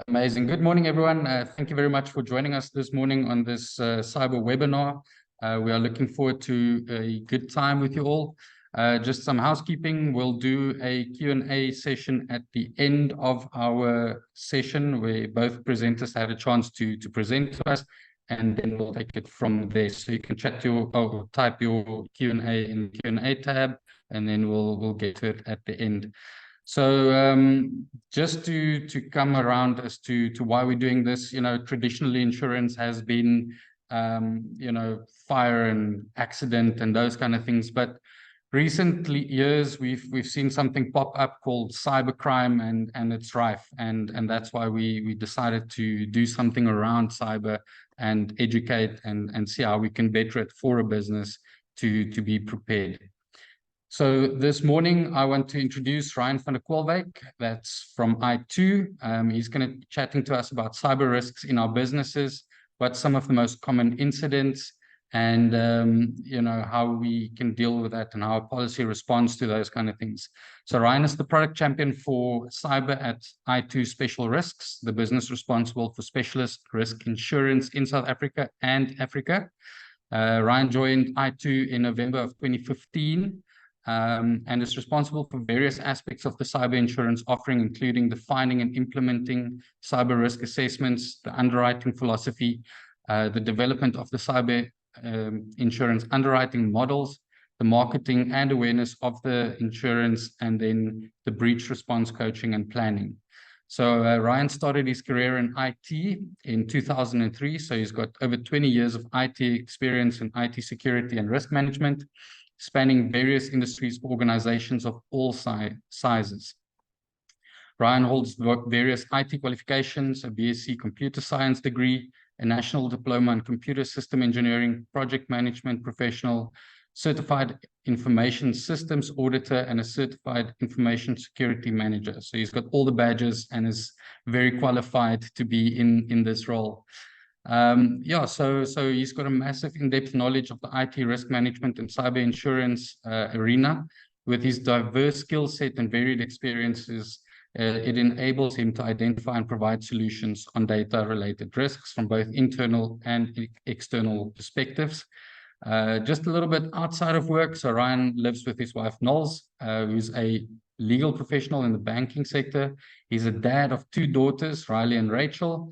Amazing. Good morning, everyone. Thank you very much for joining us this morning on this cyber webinar. We are looking forward to a good time with you all. Just some housekeeping. We'll do a Q&A session at the end of our session where both presenters have a chance to present to us, and then we'll take it from there. So you can chat or type your Q&A in the Q&A tab, and then we'll get to it at the end. So just to come around as to why we're doing this, traditionally insurance has been, fire and accident and those kind of things. But recently years, we've seen something pop up called cybercrime, and it's rife. And that's why we decided to do something around cyber and educate and see how we can better it for a business to be prepared. So this morning, I want to introduce Ryan van der Kwolwyk. That's from I2. He's going to be chatting to us about cyber risks in our businesses, what some of the most common incidents, and how we can deal with that and how our policy responds to those kind of things. So Ryan is the product champion for cyber at I2 Special Risks, the business responsible for specialist risk insurance in South Africa and Africa. Ryan joined I2 in November of 2015. And is responsible for various aspects of the cyber insurance offering, including defining and implementing cyber risk assessments, the underwriting philosophy, the development of the cyber insurance underwriting models, the marketing and awareness of the insurance, and then the breach response coaching and planning. So Ryan started his career in IT in 2003. So he's got over 20 years of IT experience in IT security and risk management, spanning various industries for organizations of all sizes. Ryan holds various IT qualifications, a BSc Computer Science degree, a National Diploma in Computer System Engineering, Project Management Professional, Certified Information Systems Auditor, and a Certified Information Security Manager. So he's got all the badges and is very qualified to be in this role. So he's got a massive in-depth knowledge of the IT risk management and cyber insurance arena. With his diverse skill set and varied experiences, it enables him to identify and provide solutions on data-related risks from both internal and external perspectives. Just a little bit outside of work, so Ryan lives with his wife, Knowles, who's a legal professional in the banking sector. He's a dad of 2 daughters, Riley and Rachel.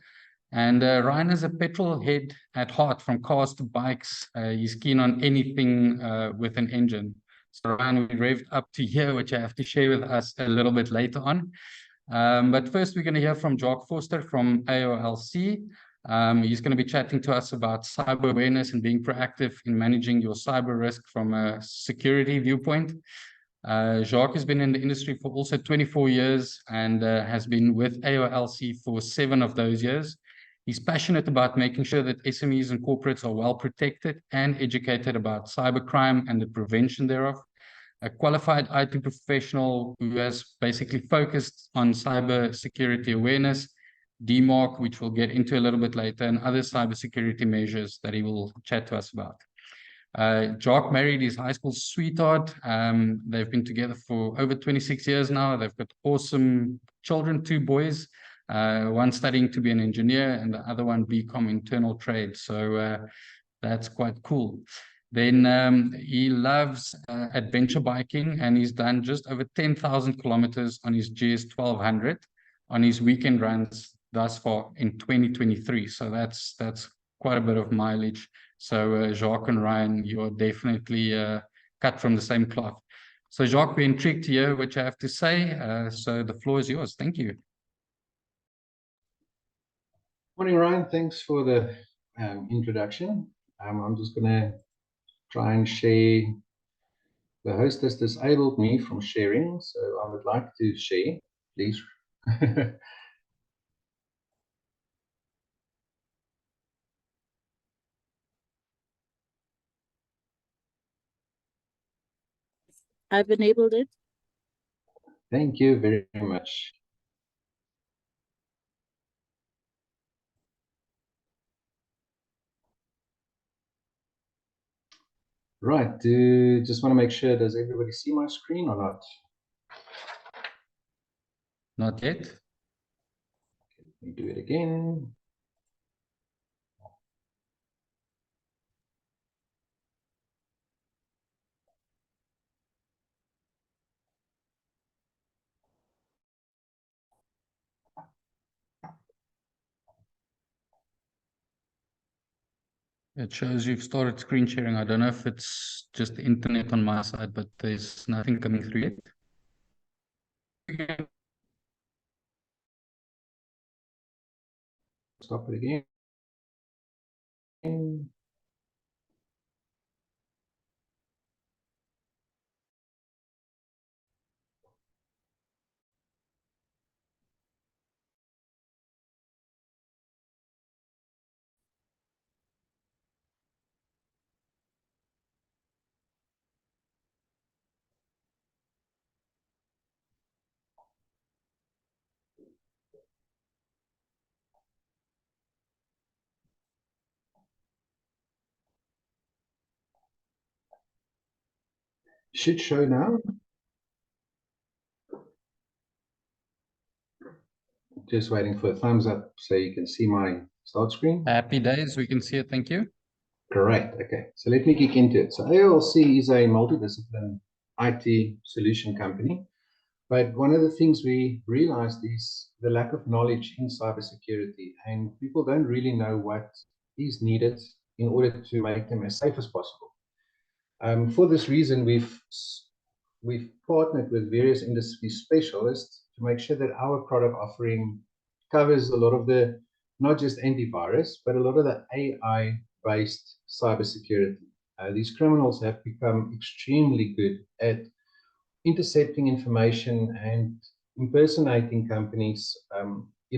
And Ryan is a petrol head at heart, from cars to bikes. He's keen on anything with an engine. So Ryan, we revved up to here, which I have to share with us a little bit later on. But first, we're going to hear from Jacques Forster from AOLC. He's going to be chatting to us about cyber awareness and being proactive in managing your cyber risk from a security viewpoint. Jacques has been in the industry for also 24 years and has been with AOLC for 7 of those years. He's passionate about making sure that SMEs and corporates are well protected and educated about cybercrime and the prevention thereof. A qualified IT professional who has basically focused on cyber security awareness, DMARC, which we'll get into a little bit later, and other cybersecurity measures that he will chat to us about. Jacques married his high school sweetheart. They've been together for over 26 years now. They've got awesome children, 2 boys. One studying to be an engineer and the other one BCom internal trade. So that's quite cool. Then he loves adventure biking, and he's done just over 10,000 kilometers on his GS 1200 on his weekend runs thus far in 2023. So that's quite a bit of mileage. So Jacques and Ryan, you're definitely cut from the same cloth. So Jacques, we're intrigued to hear what you have to say. So the floor is yours. Thank you. Morning, Ryan. Thanks for the introduction. I'm just going to try and share. The host has disabled me from sharing, so I would like to share, please. I've enabled it. Thank you very much. Right, just want to make sure, does everybody see my screen or not? Not yet. We do it again. It shows you've started screen sharing. I don't know if it's just the internet on my side, but there's nothing coming through yet. Stop it again. Should show now. Just waiting for a thumbs up so you can see my start screen. Happy days. We can see it. Thank you. Great. Okay. So let me kick into it. So ALC is a multidisciplinary IT solution company. But one of the things we realized is the lack of knowledge in cybersecurity, and people don't really know what is needed in order to make them as safe as possible. For this reason, we've partnered with various industry specialists to make sure that our product offering covers a lot of the, not just antivirus, but a lot of the AI-based cybersecurity. These criminals have become extremely good at intercepting information and impersonating companies,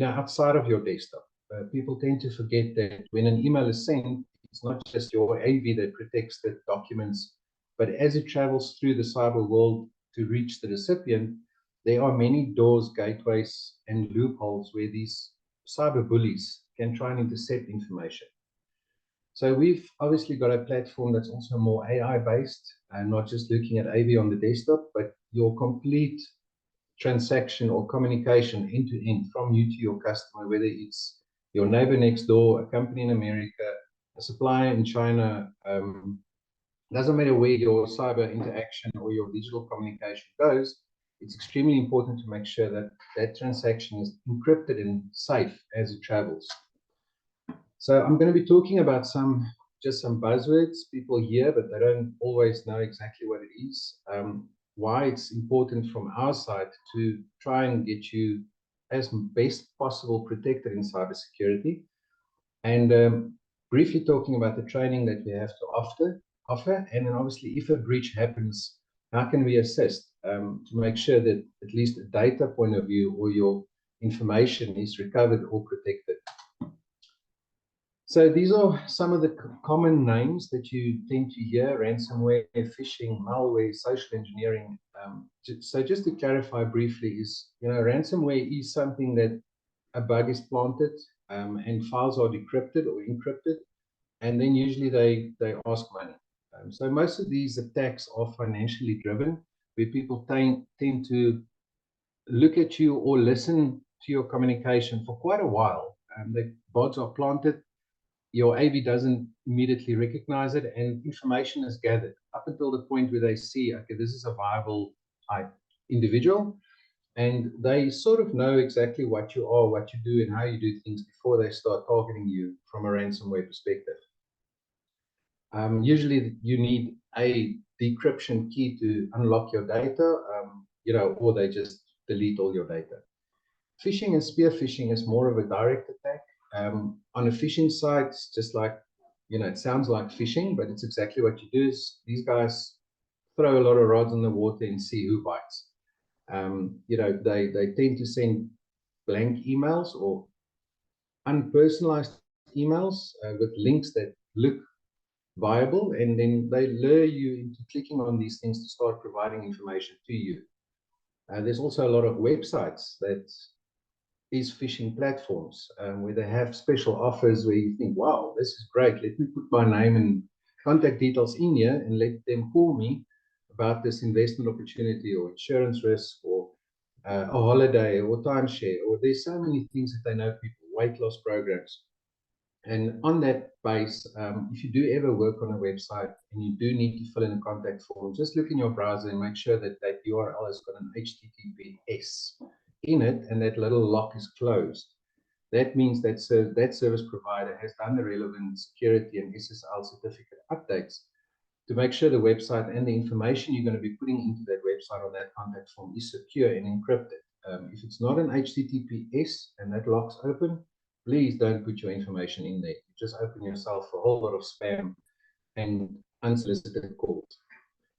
outside of your desktop. People tend to forget that when an email is sent, it's not just your AV that protects the documents, but as it travels through the cyber world to reach the recipient, there are many doors, gateways, and loopholes where these cyber bullies can try and intercept information. So we've obviously got a platform that's also more AI-based, and not just looking at AV on the desktop, but your complete transaction or communication end to end from you to your customer, whether it's your neighbor next door, a company in America, a supplier in China. Doesn't matter where your cyber interaction or your digital communication goes, it's extremely important to make sure that that transaction is encrypted and safe as it travels. So I'm going to be talking about just some buzzwords people hear, but they don't always know exactly what it is. Why it's important from our side to try and get you as best possible protected in cybersecurity, and briefly talking about the training that we have to offer, and then obviously if a breach happens, how can we assist to make sure that at least a data point of view or your information is recovered or protected. So these are some of the common names that you tend to hear: ransomware, phishing, malware, social engineering. So just to clarify briefly is, ransomware is something that a bug is planted, and files are decrypted or encrypted, and then usually they ask money. So most of these attacks are financially driven, where people tend to look at you or listen to your communication for quite a while. The bots are planted, your AV doesn't immediately recognize it, and information is gathered up until the point where they see, okay, this is a viable individual, and they sort of know exactly what you are, what you do, and how you do things before they start targeting you from a ransomware perspective. Usually you need a decryption key to unlock your data, or they just delete all your data. Phishing and spear phishing is more of a direct attack. On a phishing site, it's just like, it sounds like phishing, but it's exactly what you do is these guys throw a lot of rods in the water and see who bites. They tend to send blank emails or unpersonalized emails with links that look viable, and then they lure you into clicking on these things to start providing information to you. There's also a lot of websites that is phishing platforms, where they have special offers where you think, wow, this is great. Let me put my name and contact details in here and let them call me about this investment opportunity or insurance risk or a holiday or timeshare, or there's so many things that they know people, weight loss programs. And on that base, if you do ever work on a website and you do need to fill in a contact form, just look in your browser and make sure that that URL has got an HTTPS in it and that little lock is closed. That means that that service provider has done the relevant security and SSL certificate updates to make sure the website and the information you're going to be putting into that website on that contact form is secure and encrypted. If it's not an HTTPS and that lock's open, please don't put your information in there. You just open yourself a whole lot of spam and unsolicited calls.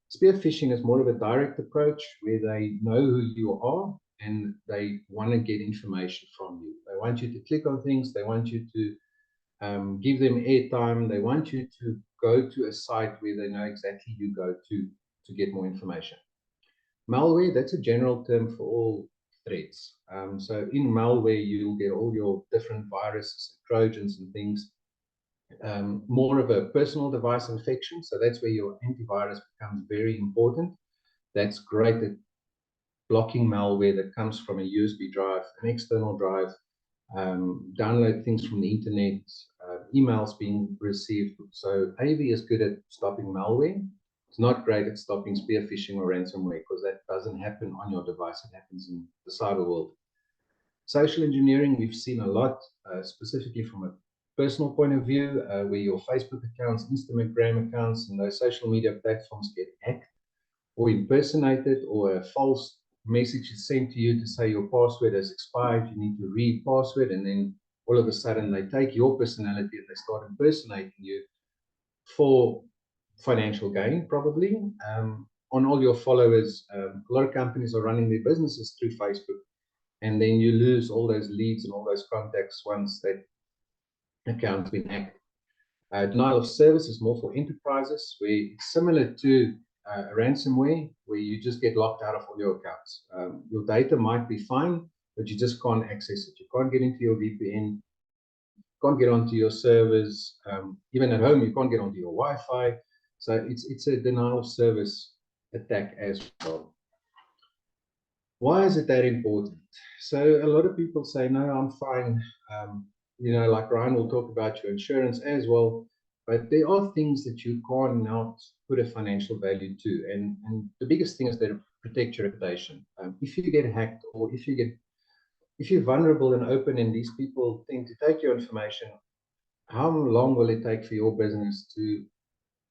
Spear phishing is more of a direct approach where they know who you are and they want to get information from you. They want you to click on things. They want you to give them airtime. They want you to go to a site where they know exactly you go to get more information. Malware, that's a general term for all threats. So in malware, you'll get all your different viruses, trojans and things. More of a personal device infection. So that's where your antivirus becomes very important. That's great at blocking malware that comes from a USB drive, an external drive, download things from the internet, emails being received. So AV is good at stopping malware. It's not great at stopping spear phishing or ransomware because that doesn't happen on your device. It happens in the cyber world. Social engineering, we've seen a lot, specifically from a personal point of view, where your Facebook accounts, Instagram accounts, and those social media platforms get hacked or impersonated, or a false message is sent to you to say your password has expired, you need to re-password, and then all of a sudden they take your personality and they start impersonating you for financial gain, probably. On all your followers, a lot of companies are running their businesses through Facebook, and then you lose all those leads and all those contacts once that account's been hacked. Denial of service is more for enterprises, where it's similar to ransomware, where you just get locked out of all your accounts. Your data might be fine, but you just can't access it. You can't get into your VPN, can't get onto your servers. Even at home, you can't get onto your Wi-Fi. So it's a denial of service attack as well. Why is it that important? So a lot of people say, no, I'm fine. You know, like Ryan will talk about your insurance as well. But there are things that you cannot put a financial value to. And the biggest thing is that protect your reputation. If you get hacked, or if you're vulnerable and open and these people tend to take your information, how long will it take for your business to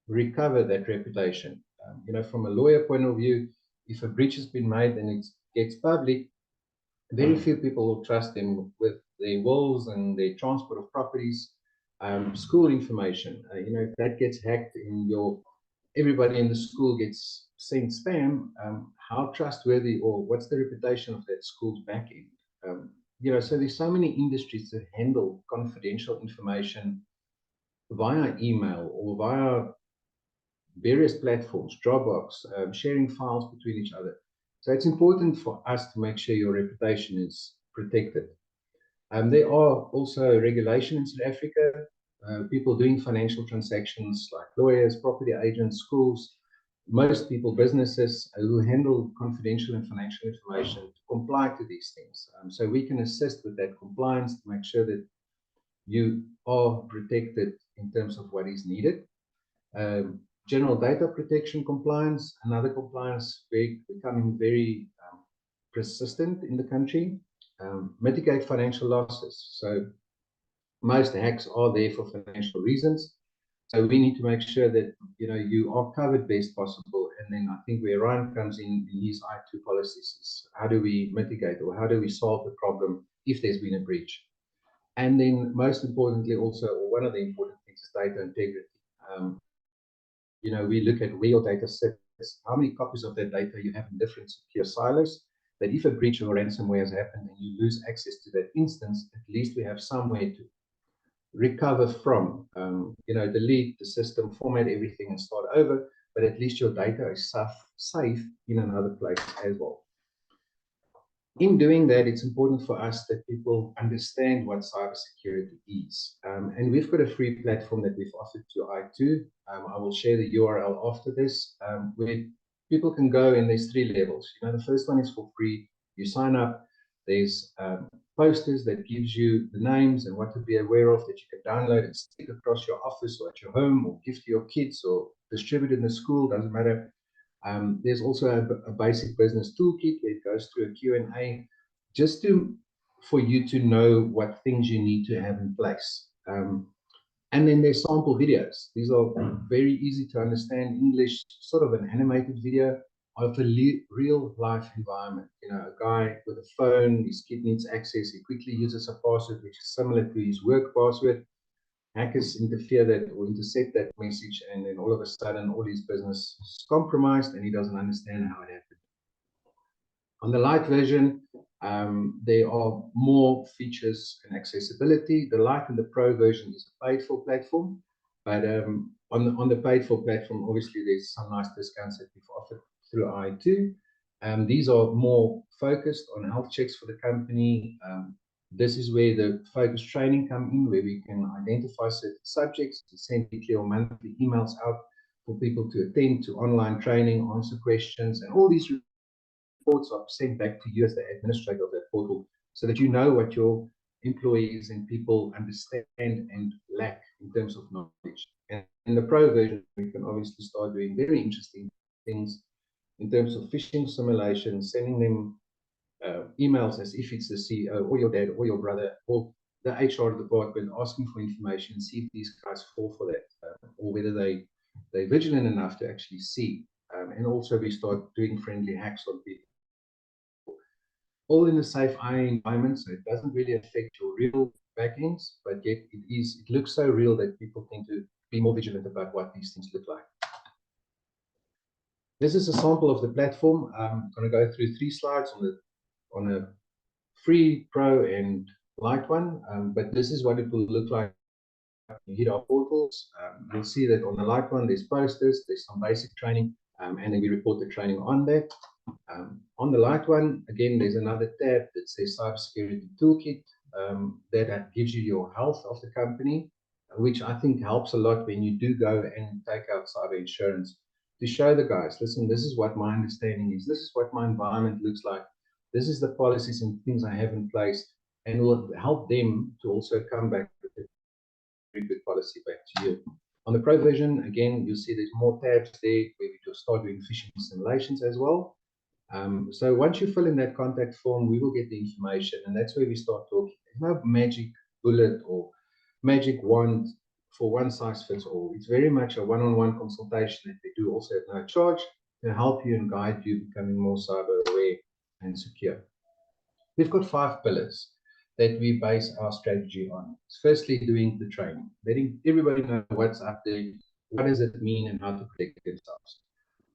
recover that reputation? You know, from a lawyer point of view, if a breach has been made and it gets public, very few people will trust them with their wills and their transport of properties. School information, you know, if that gets hacked and everybody in the school gets sent spam, how trustworthy or what's the reputation of that school's back end? You know, so there's so many industries that handle confidential information via email or via various platforms, Dropbox, sharing files between each other. So it's important for us to make sure your reputation is protected. There are also regulations in South Africa, people doing financial transactions like lawyers, property agents, schools, most people, businesses who handle confidential and financial information to comply to these things. So we can assist with that compliance to make sure that you are protected in terms of what is needed. General data protection compliance, another compliance becoming very persistent in the country. Mitigate financial losses. So most hacks are there for financial reasons. So we need to make sure that, you know, you are covered best possible. And then I think where Ryan comes in his I2 policies is how do we mitigate or how do we solve the problem if there's been a breach? And then most importantly also, or one of the important things is data integrity. You know, we look at where your data sits, how many copies of that data you have in different secure silos, that if a breach or ransomware has happened and you lose access to that instance, at least we have somewhere to recover from. You know, delete the system, format everything and start over, but at least your data is safe in another place as well. In doing that, it's important for us that people understand what cybersecurity is. And we've got a free platform that we've offered to I2. I will share the URL after this, where people can go, and there's 3 levels. You know, the first one is for free. You sign up, there's posters that gives you the names and what to be aware of that you can download and stick across your office or at your home or give to your kids or distribute in the school, doesn't matter. There's also a basic business toolkit where it goes through a Q&A just for you to know what things you need to have in place. And then there's sample videos. These are very easy to understand English, sort of an animated video of a real life environment. You know, a guy with a phone, his kid needs access, he quickly uses a password which is similar to his work password. Hackers interfere that or intercept that message, and then all of a sudden all his business is compromised and he doesn't understand how it happened. On the light version, there are more features and accessibility. The light and the pro version is a paid for platform, but on the paid for platform, obviously there's some nice discounts that we've offered through I2. These are more focused on health checks for the company. This is where the focused training come in, where we can identify certain subjects, send weekly or monthly emails out for people to attend to online training, answer questions, and all these reports are sent back to you as the administrator of that portal so that you know what your employees and people understand and lack in terms of knowledge. And in the pro version, we can obviously start doing very interesting things in terms of phishing simulations, sending them emails as if it's the CEO or your dad or your brother or the HR department asking for information, see if these guys fall for that or whether they're vigilant enough to actually see. And also we start doing friendly hacks on people. All in a safe IE environment, so it doesn't really affect your real backends, but yet it looks so real that people tend to be more vigilant about what these things look like. This is a sample of the platform. I'm going to go through 3 slides on a free, pro, and light one, but this is what it will look like when you hit our portals. You'll see that on the light one, there's posters, there's some basic training, and then we report the training on that. On the light one, again, there's another tab that says Cybersecurity Toolkit that gives you your health of the company, which I think helps a lot when you do go and take out cyber insurance, to show the guys, listen, this is what my understanding is, this is what my environment looks like, this is the policies and things I have in place, and will help them to also come back with a very good policy back to you. On the pro version, again, you'll see there's more tabs there where we just start doing phishing simulations as well. So once you fill in that contact form, we will get the information, and that's where we start talking. There's no magic bullet or magic wand for one size fits all. It's very much a one-on-one consultation that we do also at no charge to help you and guide you becoming more cyber aware and secure. We've got 5 pillars that we base our strategy on. Firstly, doing the training, letting everybody know what's up there, what does it mean, and how to protect themselves.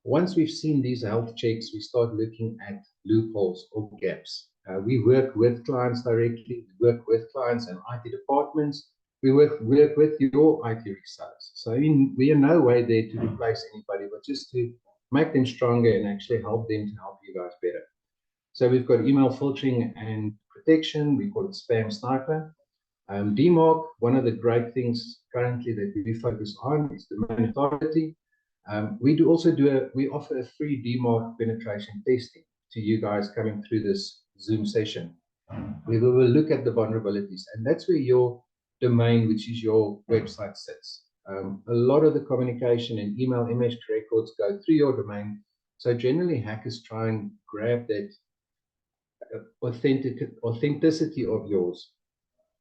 Once we've seen these health checks, we start looking at loopholes or gaps. We work with clients directly, we work with clients and IT departments, we work with your IT resellers. So we are no way there to replace anybody, but just to make them stronger and actually help them to help you guys better. So we've got email filtering and protection, we call it Spam Sniper. DMARC, one of the great things currently that we focus on is domain authority. We offer a free DMARC penetration testing to you guys coming through this Zoom session. We will look at the vulnerabilities, and that's where your domain, which is your website, sits. A lot of the communication and email image records go through your domain. So generally hackers try and grab that authenticity of yours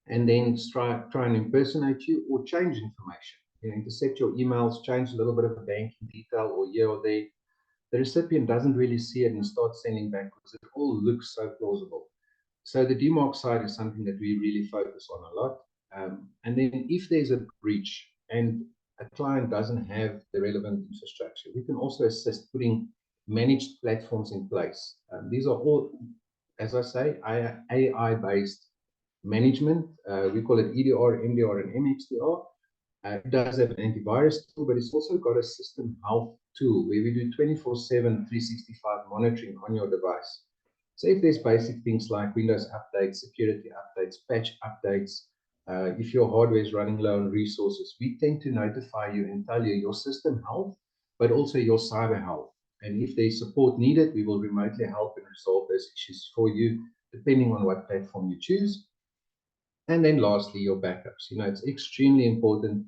and then try and impersonate you or change information. You know, intercept your emails, change a little bit of a banking detail or here or there. The recipient doesn't really see it and starts sending back because it all looks so plausible. So the DMARC side is something that we really focus on a lot. And then if there's a breach and a client doesn't have the relevant infrastructure, we can also assist putting managed platforms in place. These are all, as I say, AI-based management. We call it EDR, MDR, and MXDR. It does have an antivirus tool, but it's also got a system health tool where we do 24/7, 365 monitoring on your device. So if there's basic things like Windows updates, security updates, patch updates, if your hardware is running low on resources, we tend to notify you and tell you your system health, but also your cyber health. And if there's support needed, we will remotely help and resolve those issues for you, depending on what platform you choose. And then lastly, your backups. It's extremely important.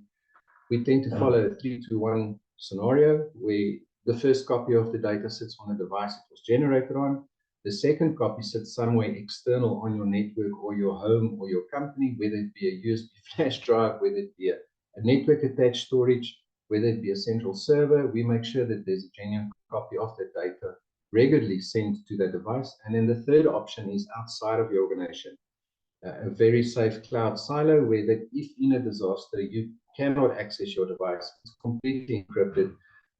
We tend to follow a 3-2-1 scenario where the first copy of the data sits on the device it was generated on. The second copy sits somewhere external on your network or your home or your company, whether it be a USB flash drive, whether it be a network attached storage, whether it be a central server. We make sure that there's a genuine copy of that data regularly sent to the device. And then the third option is outside of your organization, a very safe cloud silo where that if in a disaster you cannot access your device, it's completely encrypted,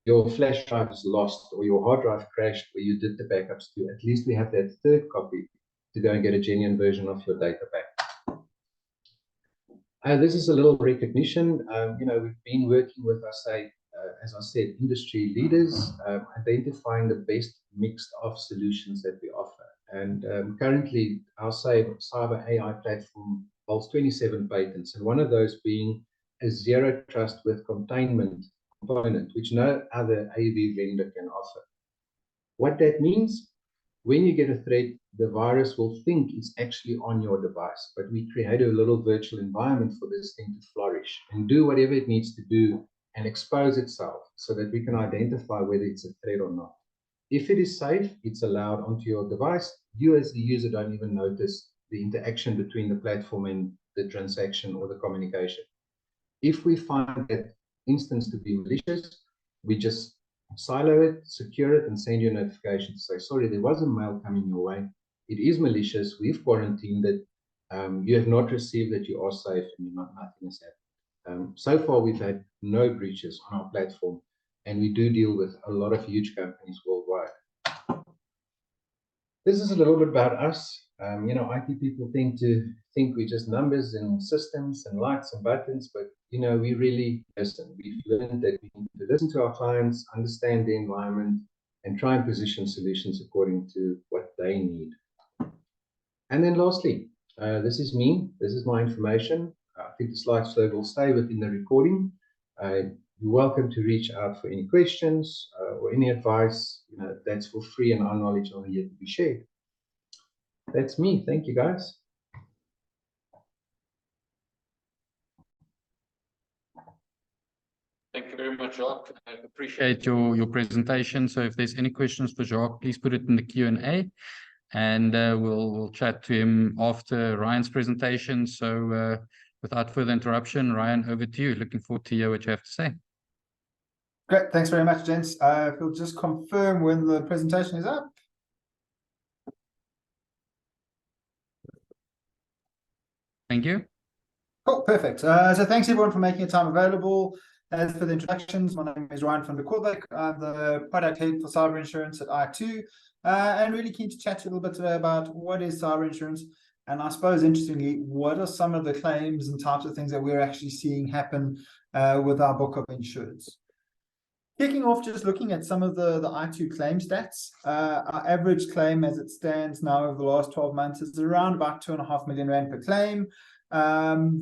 your flash drive is lost or your hard drive crashed where you did the backups to, at least we have that third copy to go and get a genuine version of your data back. This is a little recognition. We've been working with, as I said, industry leaders, identifying the best mix of solutions that we offer. And currently, our cyber AI platform holds 27 patents, and one of those being a zero trust with containment component, which no other AV vendor can offer. What that means, when you get a threat, the virus will think it's actually on your device, but we create a little virtual environment for this thing to flourish and do whatever it needs to do and expose itself so that we can identify whether it's a threat or not. If it is safe, it's allowed onto your device. You as the user don't even notice the interaction between the platform and the transaction or the communication. If we find that instance to be malicious, we just silo it, secure it, and send you a notification to say, sorry, there was a mail coming your way. It is malicious. We've quarantined it. You have not received that you are safe and nothing has happened. So far, we've had no breaches on our platform, and we do deal with a lot of huge companies worldwide. This is a little bit about us. IT people tend to think we're just numbers and systems and lights and buttons, but we really listen. We've learned that we need to listen to our clients, understand the environment, and try and position solutions according to what they need. And then lastly, this is me. This is my information. I think the slideshow will stay within the recording. You're welcome to reach out for any questions or any advice. That's for free, and our knowledge only yet to be shared. That's me. Thank you, guys. Thank you very much, Jacques. I appreciate your presentation. So if there's any questions for Jacques, please put it in the Q&A, and we'll chat to him after Ryan's presentation. So without further interruption, Ryan, over to you. Looking forward to hear what you have to say. Great. Thanks very much, gents. If you'll just confirm when the presentation is up. Thank you. Cool, perfect. So thanks everyone for making your time available. As for the introductions, my name is Ryan van der Koolbeek. I'm the product head for cyber insurance at i2, and really keen to chat to you a little bit today about what is cyber insurance, and I suppose interestingly, what are some of the claims and types of things that we're actually seeing happen with our book of insurance. Kicking off, just looking at some of the i2 claim stats. Our average claim as it stands now over the last 12 months is around about 2.5 million Rand per claim.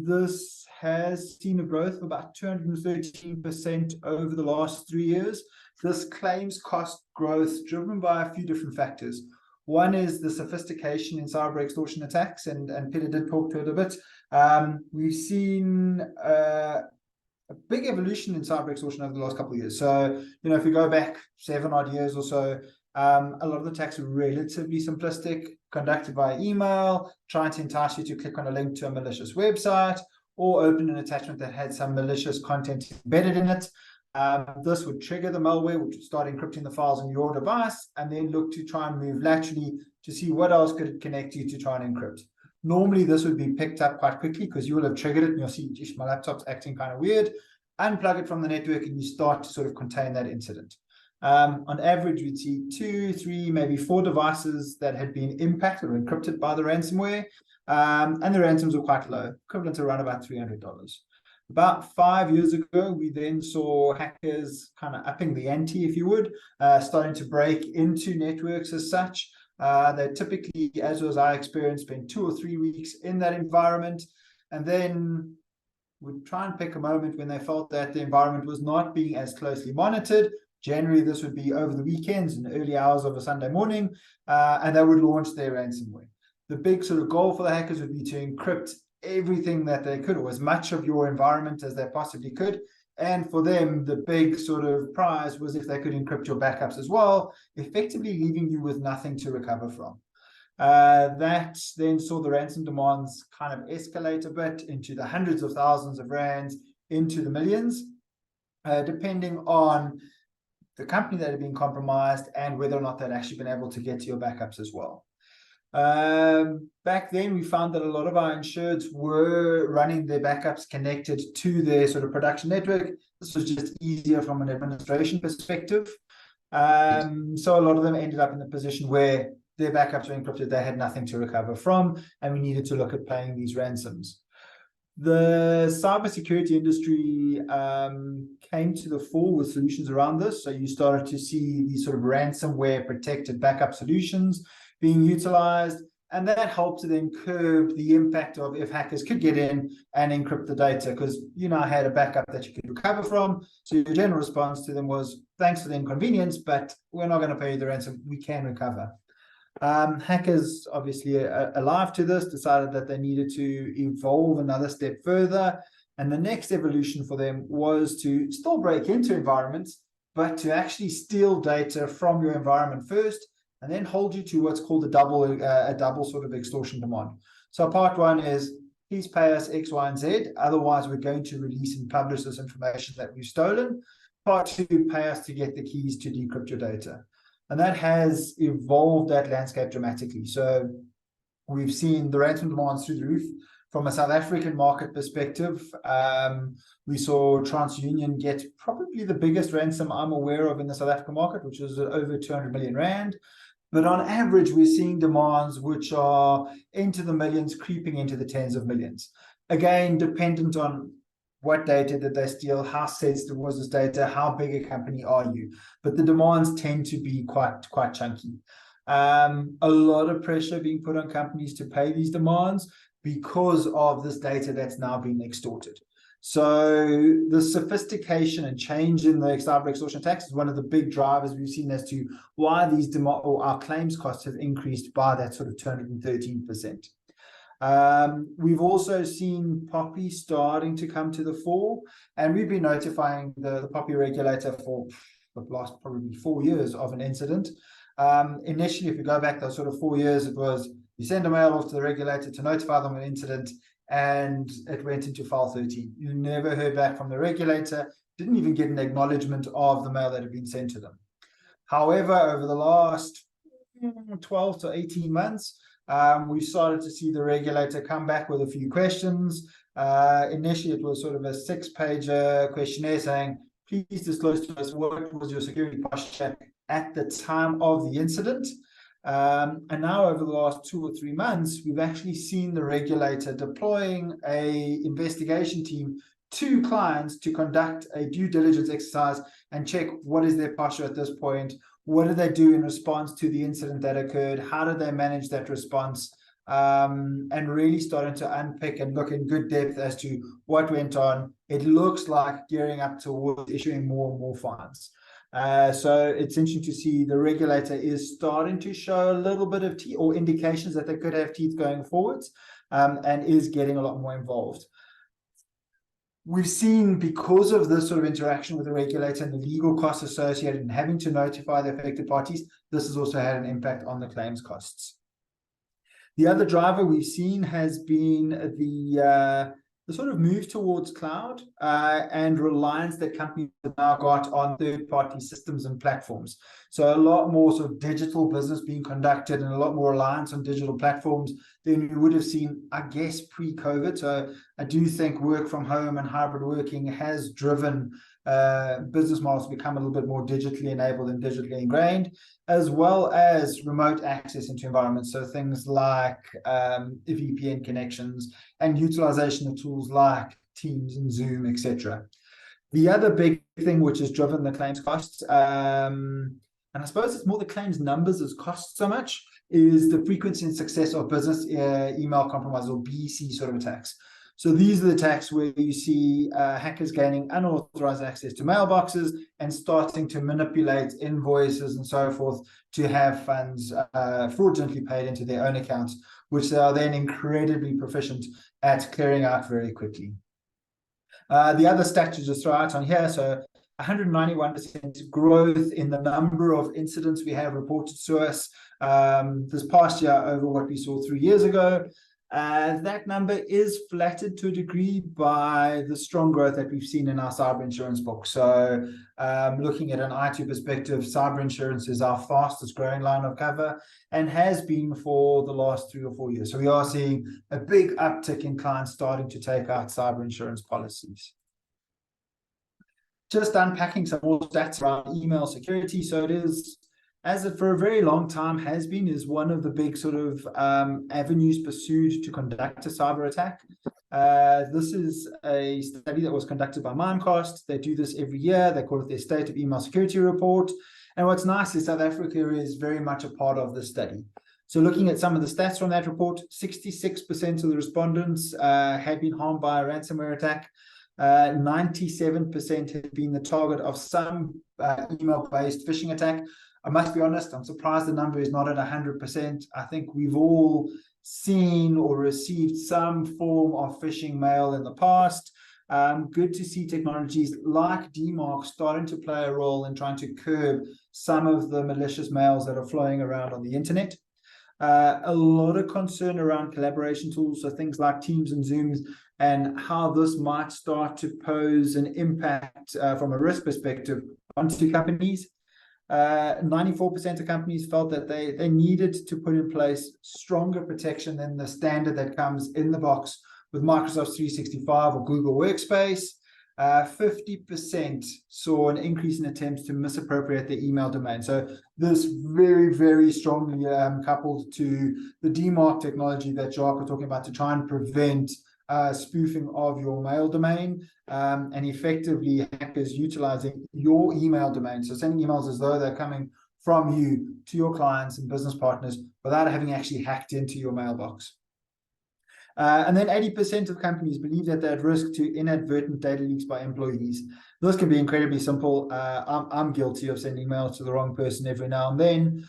This has seen a growth of about 213% over the last 3 years. This claims cost growth driven by a few different factors. One is the sophistication in cyber extortion attacks, and Peter did talk to it a bit. We've seen a big evolution in cyber extortion over the last couple of years. So, if we go back 7 odd years or so, a lot of the attacks are relatively simplistic, conducted via email, trying to entice you to click on a link to a malicious website or open an attachment that had some malicious content embedded in it. This would trigger the malware, which would start encrypting the files on your device, and then look to try and move laterally to see what else could it connect you to try and encrypt. Normally, this would be picked up quite quickly because you will have triggered it and you'll see, geez, my laptop's acting kind of weird. Unplug it from the network and you start to sort of contain that incident. On average, we'd see 2, 3, maybe 4 devices that had been impacted or encrypted by the ransomware, and the ransoms were quite low, equivalent to around about $300. About 5 years ago, we then saw hackers kind of upping the ante, if you would, starting to break into networks as such. They typically, as was our experience, spend 2 or 3 weeks in that environment, and then would try and pick a moment when they felt that the environment was not being as closely monitored, Generally, this would be over the weekends and early hours of a Sunday morning, and they would launch their ransomware. The big sort of goal for the hackers would be to encrypt everything that they could, or as much of your environment as they possibly could. And for them, the big sort of prize was if they could encrypt your backups as well, effectively leaving you with nothing to recover from. That then saw the ransom demands kind of escalate a bit into the hundreds of thousands of rands, into the millions, depending on the company that had been compromised and whether or not they'd actually been able to get to your backups as well. Back then, we found that a lot of our insureds were running their backups connected to their sort of production network. This was just easier from an administration perspective. So a lot of them ended up in the position where their backups were encrypted, they had nothing to recover from, and we needed to look at paying these ransoms. The cybersecurity industry came to the fore with solutions around this. So you started to see these sort of ransomware protected backup solutions being utilized, and that helped to then curb the impact of if hackers could get in and encrypt the data, because you now had a backup that you could recover from. So your general response to them was, thanks for the inconvenience, but we're not going to pay you the ransom, we can recover. Hackers, obviously alive to this, decided that they needed to evolve another step further, and the next evolution for them was to still break into environments, but to actually steal data from your environment first, and then hold you to what's called a double sort of extortion demand. So part one is, please pay us X, Y, and Z, otherwise we're going to release and publish this information that we've stolen. Part two, pay us to get the keys to decrypt your data. And that has evolved that landscape dramatically. So we've seen the ransom demands through the roof. From a South African market perspective, we saw TransUnion get probably the biggest ransom I'm aware of in the South African market, which is over 200 million rand. But on average, we're seeing demands which are into the millions, creeping into the tens of millions. Again, dependent on what data did they steal, how sensitive was this data, how big a company are you? But the demands tend to be quite chunky. A lot of pressure being put on companies to pay these demands because of this data that's now being extorted. So the sophistication and change in the cyber extortion attacks is one of the big drivers we've seen as to why these our claims costs have increased by that sort of 213%. We've also seen POPI starting to come to the fore, and we've been notifying the POPI regulator for the last probably 4 years of an incident. Initially, if you go back those sort of 4 years, it was you send a mail off to the regulator to notify them of an incident, and it went into file 13. You never heard back from the regulator, didn't even get an acknowledgement of the mail that had been sent to them. However, over the last 12 to 18 months, we started to see the regulator come back with a few questions. Initially, it was sort of a 6-page questionnaire saying, please disclose to us what was your security posture at the time of the incident. And now over the last 2 or 3 months, we've actually seen the regulator deploying an investigation team to clients to conduct a due diligence exercise and check what is their posture at this point, what did they do in response to the incident that occurred, how did they manage that response, and really starting to unpick and look in good depth as to what went on. It looks like gearing up towards issuing more and more fines. So it's interesting to see the regulator is starting to show a little bit of teeth or indications that they could have teeth going forwards, and is getting a lot more involved. We've seen, because of this sort of interaction with the regulator and the legal costs associated and having to notify the affected parties, this has also had an impact on the claims costs. The other driver we've seen has been the sort of move towards cloud and reliance that companies have now got on third-party systems and platforms. So a lot more sort of digital business being conducted and a lot more reliance on digital platforms than we would have seen, I guess, pre-COVID. So I do think work from home and hybrid working has driven business models to become a little bit more digitally enabled and digitally ingrained, as well as remote access into environments. So things like VPN connections and utilization of tools like Teams and Zoom, etc. The other big thing which has driven the claims costs, and I suppose it's more the claims numbers as costs so much, is the frequency and success of business email compromise, or BEC sort of attacks. So these are the attacks where you see hackers gaining unauthorized access to mailboxes and starting to manipulate invoices and so forth to have funds fraudulently paid into their own accounts, which they are then incredibly proficient at clearing out very quickly. The other stats to just throw out on here, so 191% growth in the number of incidents we have reported to us this past year over what we saw 3 years ago. That number is flattered to a degree by the strong growth that we've seen in our cyber insurance book. So looking at an IT perspective, cyber insurance is our fastest growing line of cover and has been for the last 3 or 4 years. So we are seeing a big uptick in clients starting to take out cyber insurance policies. Just unpacking some more stats around email security. So it is, as it for a very long time has been, is one of the big sort of avenues pursued to conduct a cyber attack. This is a study that was conducted by Mimecast. They do this every year. They call it their State of Email Security Report. And what's nice is South Africa is very much a part of the study. So looking at some of the stats from that report, 66% of the respondents have been harmed by a ransomware attack. 97% have been the target of some email-based phishing attack. I must be honest, I'm surprised the number is not at 100%. I think we've all seen or received some form of phishing mail in the past. Good to see technologies like DMARC starting to play a role in trying to curb some of the malicious mails that are flowing around on the internet. A lot of concern around collaboration tools, so things like Teams and Zooms, and how this might start to pose an impact from a risk perspective onto companies. 94% of companies felt that they needed to put in place stronger protection than the standard that comes in the box with Microsoft 365 or Google Workspace. 50% saw an increase in attempts to misappropriate the email domain. So this very, very strongly coupled to the DMARC technology that Jacques was talking about to try and prevent spoofing of your mail domain and effectively hackers utilizing your email domain. So sending emails as though they're coming from you to your clients and business partners without having actually hacked into your mailbox. And then 80% of companies believe that they're at risk to inadvertent data leaks by employees. This can be incredibly simple. I'm guilty of sending emails to the wrong person every now and then.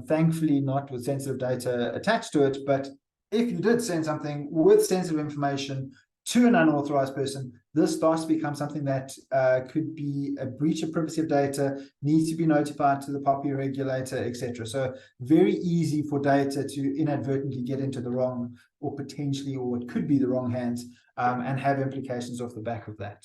Thankfully, not with sensitive data attached to it, but if you did send something with sensitive information to an unauthorized person, this starts to become something that could be a breach of privacy of data, needs to be notified to the POPI regulator, etc. So very easy for data to inadvertently get into the wrong or potentially, or it could be the wrong hands and have implications off the back of that.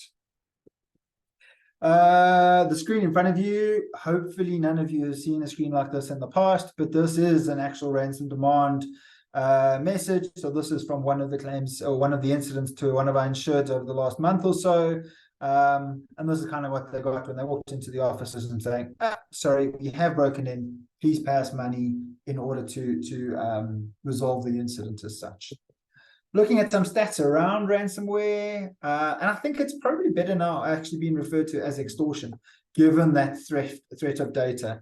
The screen in front of you, hopefully none of you have seen a screen like this in the past, but this is an actual ransom demand message. So this is from one of the claims or one of the incidents to one of our insureds over the last month or so. And this is kind of what they got when they walked into the offices and saying, sorry, we have broken in, please pay us money in order to resolve the incident as such. Looking at some stats around ransomware, and I think it's probably better now actually being referred to as extortion, given that threat of data.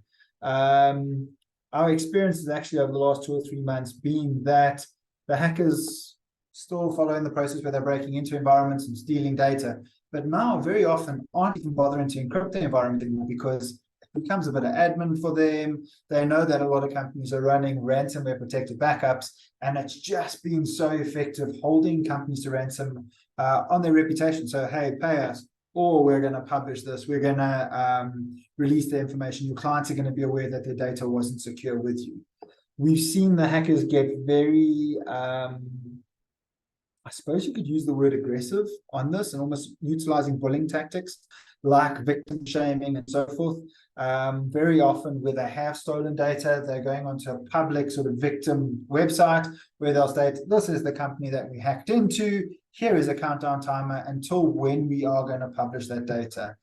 Our experience is actually over the last 2 or 3 months being that the hackers still following the process where they're breaking into environments and stealing data, but now very often aren't even bothering to encrypt the environment anymore because it becomes a bit of admin for them. They know that a lot of companies are running ransomware protected backups, and it's just been so effective holding companies to ransom on their reputation. So, hey, pay us, or we're going to publish this, we're going to release the information. Your clients are going to be aware that their data wasn't secure with you. We've seen the hackers get very, I suppose you could use the word aggressive on this and almost utilizing bullying tactics like victim shaming and so forth. Very often where they have stolen data, they're going onto a public sort of victim website where they'll state, this is the company that we hacked into, here is a countdown timer until when we are going to publish that data.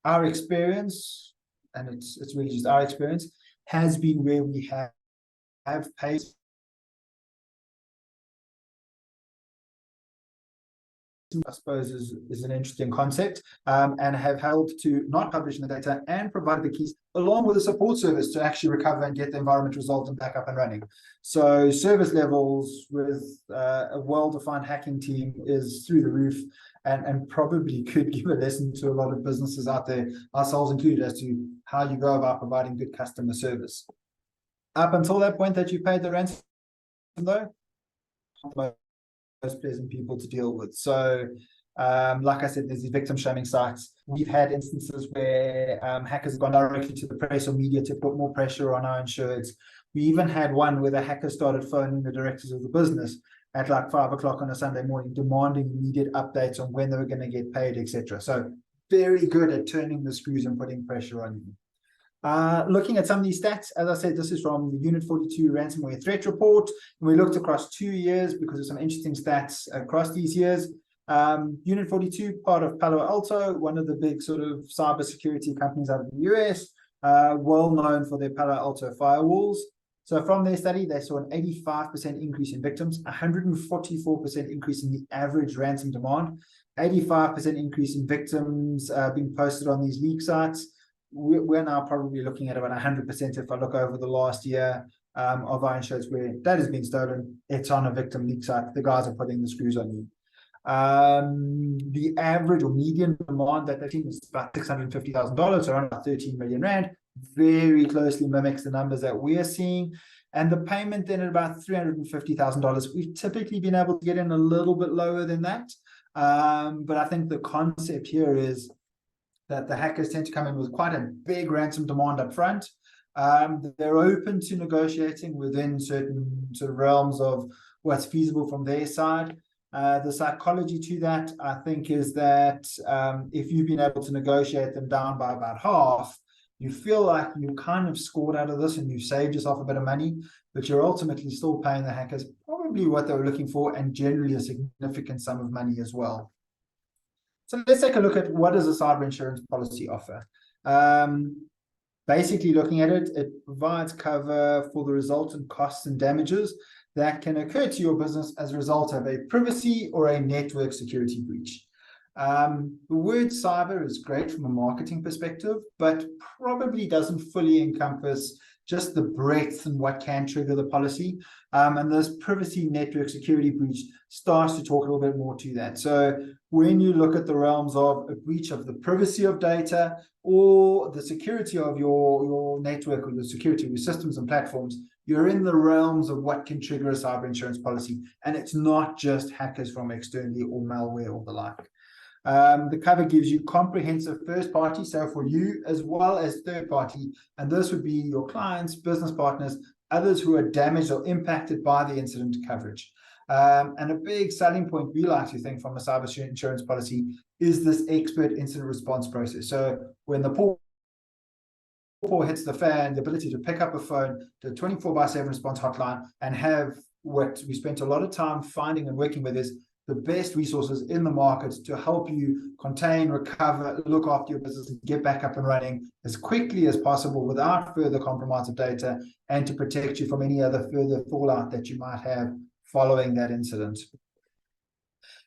Our experience, and it's really just our experience, has been where we have paid I suppose is an interesting concept, and have helped to not publish the data and provide the keys along with a support service to actually recover and get the environment resolved and back up and running. So service levels with a well-defined hacking team is through the roof, and probably could give a lesson to a lot of businesses out there, ourselves included, as to how you go about providing good customer service. Up until that point that you paid the ransom, though, most pleasant people to deal with. So like I said, there's these victim shaming sites. We've had instances where hackers have gone directly to the press or media to put more pressure on our insureds. We even had one where the hacker started phoning the directors of the business at like 5 o'clock on a Sunday morning, demanding immediate updates on when they were going to get paid, etc. So very good at turning the screws and putting pressure on you. Looking at some of these stats, as I said, this is from the Unit 42 ransomware threat report. And we looked across 2 years because of some interesting stats across these years. Unit 42, part of Palo Alto, one of the big sort of cybersecurity companies out of the US, well known for their Palo Alto firewalls. So from their study, they saw an 85% increase in victims, 144% increase in the average ransom demand, 85% increase in victims being posted on these leak sites. We're now probably looking at about 100% if I look over the last year of our insurance where data has been stolen. It's on a victim leak site. The guys are putting the screws on you. The average or median demand that they've seen is about $650,000, so around about 13 million rand. Very closely mimics the numbers that we are seeing. And the payment then at about $350,000. We've typically been able to get in a little bit lower than that. But I think the concept here is that the hackers tend to come in with quite a big ransom demand up front. They're open to negotiating within certain sort of realms of what's feasible from their side. The psychology to that, I think, is that if you've been able to negotiate them down by about half, you feel like you kind of scored out of this and you've saved yourself a bit of money, but you're ultimately still paying the hackers probably what they were looking for, and generally a significant sum of money as well. So let's take a look at what does a cyber insurance policy offer. Basically looking at it, it provides cover for the resultant costs and damages that can occur to your business as a result of a privacy or a network security breach. The word cyber is great from a marketing perspective, but probably doesn't fully encompass just the breadth and what can trigger the policy. And this privacy network security breach starts to talk a little bit more to that. So when you look at the realms of a breach of the privacy of data or the security of your network or the security of your systems and platforms, you're in the realms of what can trigger a cyber insurance policy. And it's not just hackers from externally or malware or the like. The cover gives you comprehensive first party, so for you as well as third party, and this would be your clients, business partners, others who are damaged or impacted by the incident coverage. And a big selling point we like to think from a cyber insurance policy is this expert incident response process. So when the poor hits the fan, the ability to pick up a phone, to a 24/7 response hotline, and have what we spent a lot of time finding and working with is the best resources in the market to help you contain, recover, look after your business, and get back up and running as quickly as possible without further compromise of data, and to protect you from any other further fallout that you might have following that incident.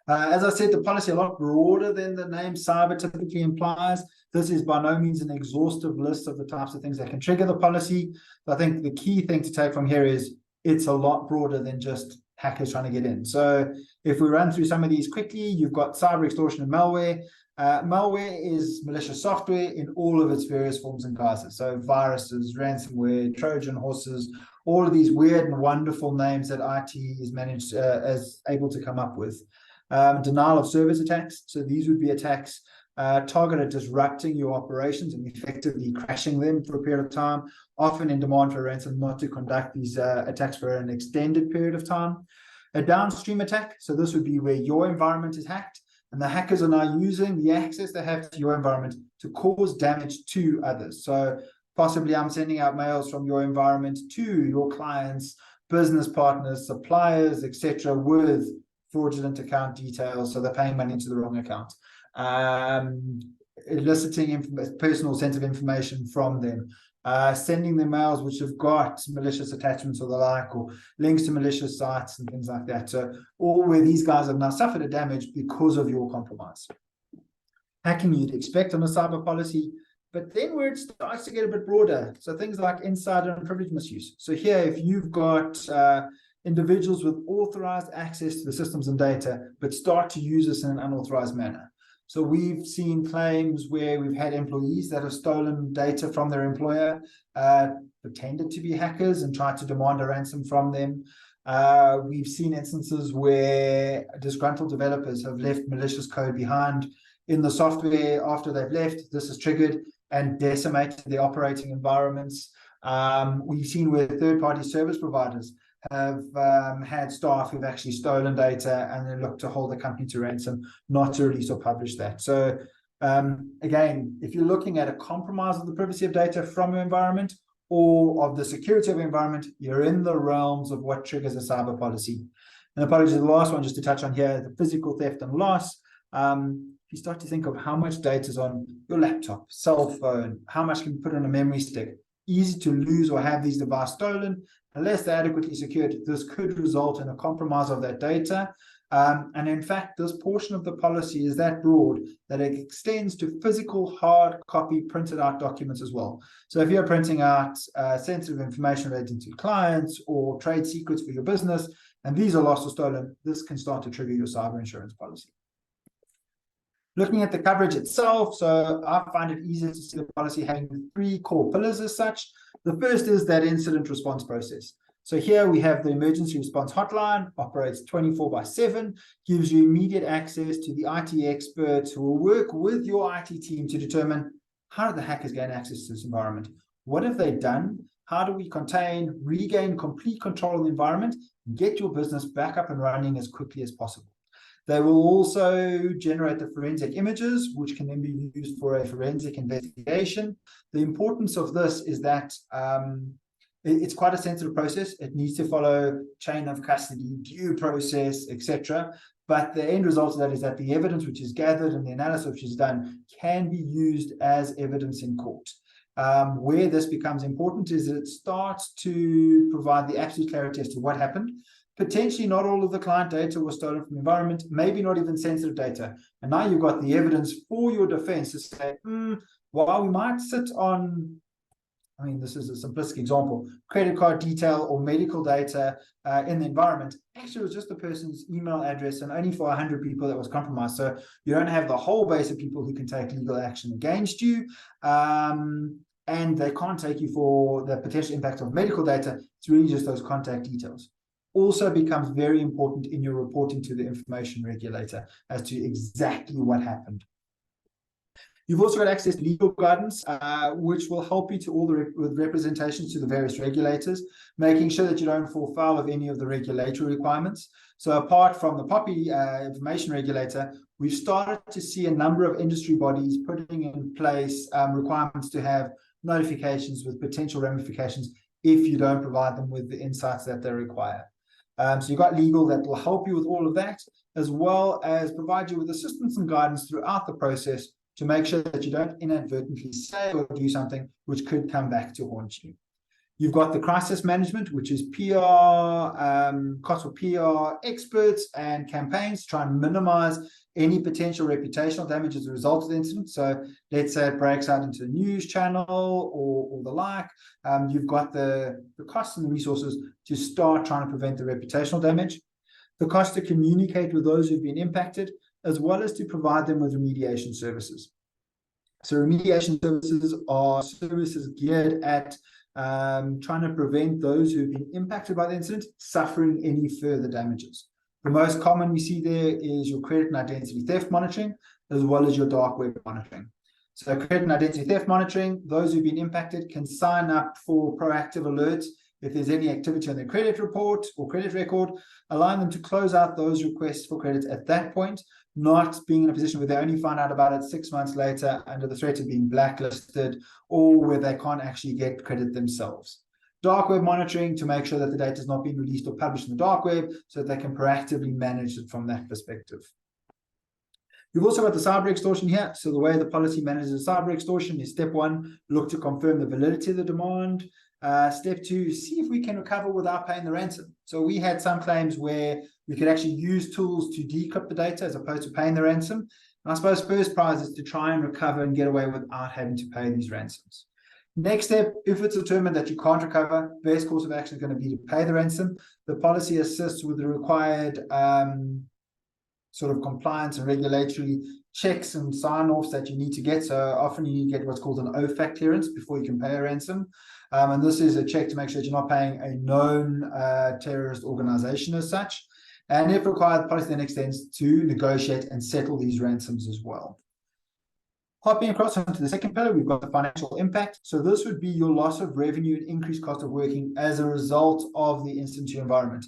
As I said, the policy is a lot broader than the name cyber typically implies. This is by no means an exhaustive list of the types of things that can trigger the policy. But I think the key thing to take from here is it's a lot broader than just hackers trying to get in. So if we run through some of these quickly, you've got cyber extortion and malware. Malware is malicious software in all of its various forms and guises. So viruses, ransomware, Trojan horses, all of these weird and wonderful names that IT is managed as able to come up with. Denial of service attacks. So these would be attacks targeted at disrupting your operations and effectively crashing them for a period of time, often in demand for a ransom not to conduct these attacks for an extended period of time. A downstream attack. So this would be where your environment is hacked and the hackers are now using the access they have to your environment to cause damage to others. So possibly I'm sending out mails from your environment to your clients, business partners, suppliers, etc., with fraudulent account details, so they're paying money into the wrong account. Eliciting personal sensitive information from them. sending them mails which have got malicious attachments or the like, or links to malicious sites and things like that. So all where these guys have now suffered a damage because of your compromise. Hacking you'd expect on a cyber policy, but then where it starts to get a bit broader. So things like insider and privilege misuse. So here, if you've got individuals with authorized access to the systems and data, but start to use this in an unauthorized manner. So we've seen claims where we've had employees that have stolen data from their employer, pretended to be hackers and tried to demand a ransom from them. We've seen instances where disgruntled developers have left malicious code behind in the software after they've left. This is triggered and decimated the operating environments. We've seen where third-party service providers have had staff who've actually stolen data and then look to hold the company to ransom, not to release or publish that. So again, if you're looking at a compromise of the privacy of data from your environment or of the security of your environment, you're in the realms of what triggers a cyber policy. And apologies, the last one just to touch on here, the physical theft and loss. If you start to think of how much data is on your laptop, cell phone, how much can you put on a memory stick, easy to lose or have these devices stolen, unless they're adequately secured, this could result in a compromise of that data. And in fact, this portion of the policy is that broad that it extends to physical hard copy printed out documents as well. So if you're printing out sensitive information relating to clients or trade secrets for your business, and these are lost or stolen, this can start to trigger your cyber insurance policy. Looking at the coverage itself, so I find it easier to see the policy having 3 core pillars as such. The first is that incident response process. So here we have the emergency response hotline, operates 24/7, gives you immediate access to the IT experts who will work with your IT team to determine how did the hackers gain access to this environment? What have they done? How do we contain, regain complete control of the environment, and get your business back up and running as quickly as possible? They will also generate the forensic images, which can then be used for a forensic investigation. The importance of this is that it's quite a sensitive process. It needs to follow chain of custody, due process, etc. But the end result of that is that the evidence which is gathered and the analysis which is done can be used as evidence in court. Where this becomes important is that it starts to provide the absolute clarity as to what happened. Potentially not all of the client data was stolen from the environment, maybe not even sensitive data. And now you've got the evidence for your defense to say, while we might sit on, I mean, this is a simplistic example, credit card detail or medical data in the environment, actually it was just the person's email address and only for 100 people that was compromised. So you don't have the whole base of people who can take legal action against you. And they can't take you for the potential impact of medical data. It's really just those contact details. Also becomes very important in your reporting to the information regulator as to exactly what happened. You've also got access to legal guidance, which will help you to all with representations to the various regulators, making sure that you don't fall foul of any of the regulatory requirements. So apart from the POPI information regulator, we've started to see a number of industry bodies putting in place requirements to have notifications with potential ramifications if you don't provide them with the insights that they require. So you've got legal that will help you with all of that, as well as provide you with assistance and guidance throughout the process to make sure that you don't inadvertently say or do something which could come back to haunt you. You've got the crisis management, which is PR, cost for PR experts and campaigns to try and minimize any potential reputational damage as a result of the incident. So let's say it breaks out into a news channel or the like. You've got the costs and the resources to start trying to prevent the reputational damage, the cost to communicate with those who've been impacted, as well as to provide them with remediation services. So remediation services are services geared at trying to prevent those who've been impacted by the incident suffering any further damages. The most common we see there is your credit and identity theft monitoring, as well as your dark web monitoring. So credit and identity theft monitoring, those who've been impacted can sign up for proactive alerts if there's any activity on their credit report or credit record, allowing them to close out those requests for credit at that point, not being in a position where they only find out about it 6 months later under the threat of being blacklisted, or where they can't actually get credit themselves. Dark web monitoring to make sure that the data is not being released or published in the dark web so that they can proactively manage it from that perspective. You've also got the cyber extortion here. So the way the policy manages cyber extortion is step 1, look to confirm the validity of the demand. Step 2, see if we can recover without paying the ransom. So we had some claims where we could actually use tools to decrypt the data as opposed to paying the ransom. And I suppose first prize is to try and recover and get away without having to pay these ransoms. Next step, if it's determined that you can't recover, best course of action is going to be to pay the ransom. The policy assists with the required sort of compliance and regulatory checks and sign-offs that you need to get. So often you need to get what's called an OFAC clearance before you can pay a ransom. And this is a check to make sure that you're not paying a known terrorist organization as such. And if required, the policy then extends to negotiate and settle these ransoms as well. Hopping across onto the second pillar, we've got the financial impact. So this would be your loss of revenue and increased cost of working as a result of the incident to your environment.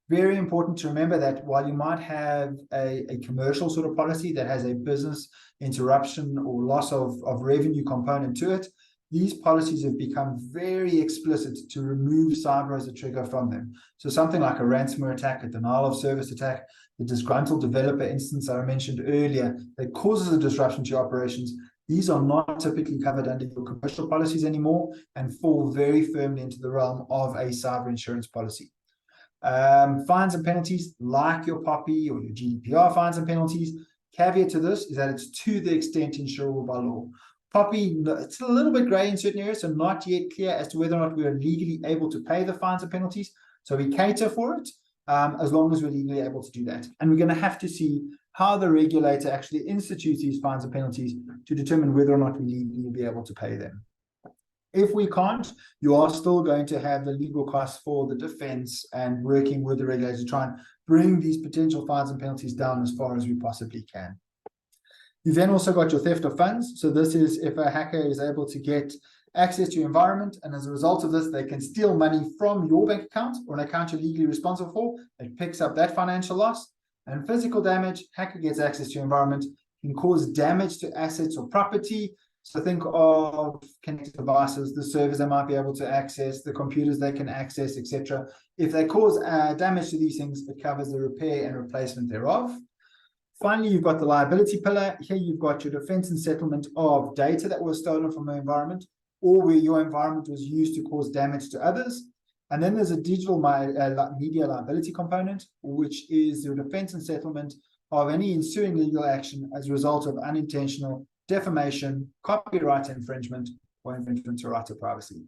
Very important to remember that while you might have a commercial sort of policy that has a business interruption or loss of revenue component to it, these policies have become very explicit to remove cyber as a trigger from them. So something like a ransomware attack, a denial of service attack, the disgruntled developer instance I mentioned earlier that causes a disruption to your operations, these are not typically covered under your commercial policies anymore and fall very firmly into the realm of a cyber insurance policy. Fines and penalties like your POPI or your GDPR fines and penalties. Caveat to this is that it's to the extent insurable by law. POPI, it's a little bit grey in certain areas, so not yet clear as to whether or not we are legally able to pay the fines and penalties. So we cater for it as long as we're legally able to do that. And we're going to have to see how the regulator actually institutes these fines and penalties to determine whether or not we legally will be able to pay them. If we can't, you are still going to have the legal costs for the defense and working with the regulator to try and bring these potential fines and penalties down as far as we possibly can. You've then also got your theft of funds. So this is if a hacker is able to get access to your environment, and as a result of this, they can steal money from your bank account or an account you're legally responsible for. It picks up that financial loss. And physical damage, hacker gets access to your environment, can cause damage to assets or property. So think of connected devices, the servers they might be able to access, the computers they can access, etc. If they cause damage to these things, it covers the repair and replacement thereof. Finally, you've got the liability pillar. Here you've got your defense and settlement of data that was stolen from the environment or where your environment was used to cause damage to others. And then there's a digital media liability component, which is the defense and settlement of any ensuing legal action as a result of unintentional defamation, copyright infringement, or infringement to right of privacy.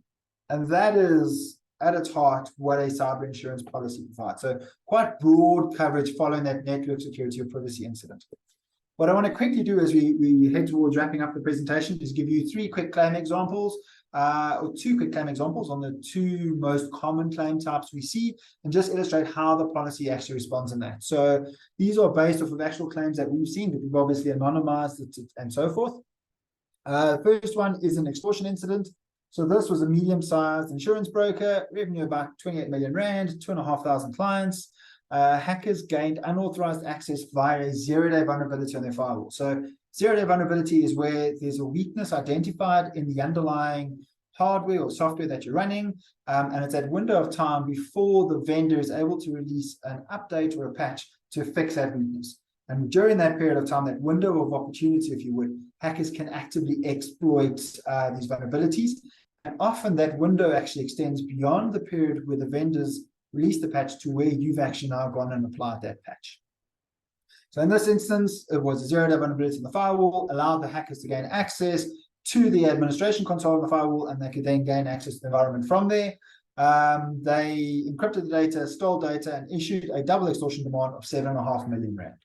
And that is, at its heart, what a cyber insurance policy provides. So quite broad coverage following that network security or privacy incident. What I want to quickly do as we head towards wrapping up the presentation is give you 3 quick claim examples, or 2 quick claim examples on the 2 most common claim types we see, and just illustrate how the policy actually responds in that. So these are based off of actual claims that we've seen, but we've obviously anonymized it and so forth. First one is an extortion incident. So this was a medium-sized insurance broker, revenue about 28 million Rand, 2,500 clients. Hackers gained unauthorized access via a zero-day vulnerability on their firewall. So zero-day vulnerability is where there's a weakness identified in the underlying hardware or software that you're running, and it's that window of time before the vendor is able to release an update or a patch to fix that weakness. And during that period of time, that window of opportunity, if you would, hackers can actively exploit these vulnerabilities. And often that window actually extends beyond the period where the vendors release the patch to where you've actually now gone and applied that patch. So in this instance, it was a zero-day vulnerability in the firewall, allowed the hackers to gain access to the administration console of the firewall, and they could then gain access to the environment from there. They encrypted the data, stole data, and issued a double extortion demand of 7.5 million Rand.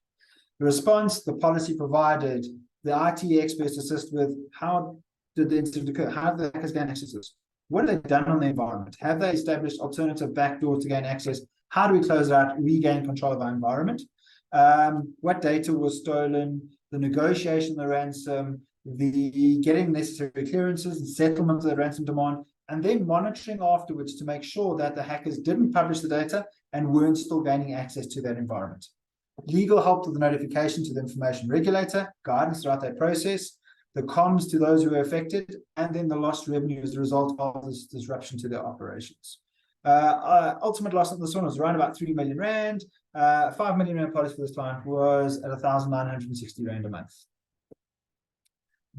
The response, the policy provided the IT experts assist with how did the incident occur? How did the hackers gain access to this? What have they done on the environment? Have they established alternative backdoors to gain access? How do we close it out, regain control of our environment? What data was stolen? The negotiation of the ransom, the getting necessary clearances and settlement of the ransom demand, and then monitoring afterwards to make sure that the hackers didn't publish the data and weren't still gaining access to that environment. Legal help with the notification to the information regulator, guidance throughout that process, the comms to those who were affected, and then the lost revenue as a result of this disruption to their operations. Ultimate loss on this one was around about 3 million rand. 5 million rand policy for this client was at 1,960 rand a month.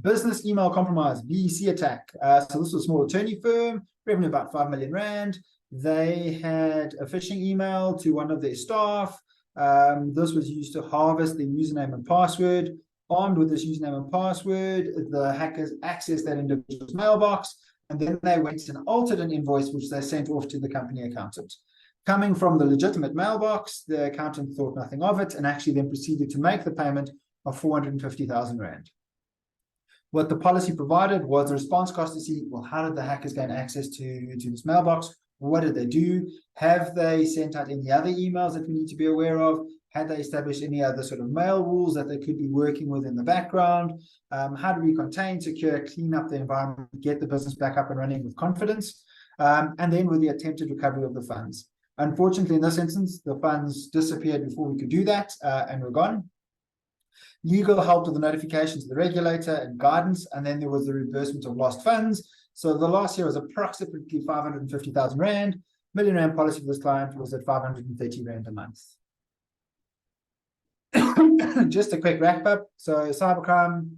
Business email compromise, BEC attack. So this was a small attorney firm, revenue about 5 million rand. They had a phishing email to one of their staff. This was used to harvest their username and password. Armed with this username and password, the hackers accessed that individual's mailbox, and then they went and altered an invoice which they sent off to the company accountant. Coming from the legitimate mailbox, the accountant thought nothing of it and actually then proceeded to make the payment of 450,000 rand. What the policy provided was a response cost to see, well, how did the hackers gain access to this mailbox? What did they do? Have they sent out any other emails that we need to be aware of? Had they established any other sort of mail rules that they could be working with in the background? How do we contain, secure, clean up the environment, get the business back up and running with confidence? And then with the attempted recovery of the funds. Unfortunately, in this instance, the funds disappeared before we could do that and were gone. Legal help with the notification to the regulator and guidance, and then there was the reimbursement of lost funds. So the last year was approximately 550,000 rand. Million rand policy for this client was at 530 rand a month. Just a quick wrap up. So cybercrime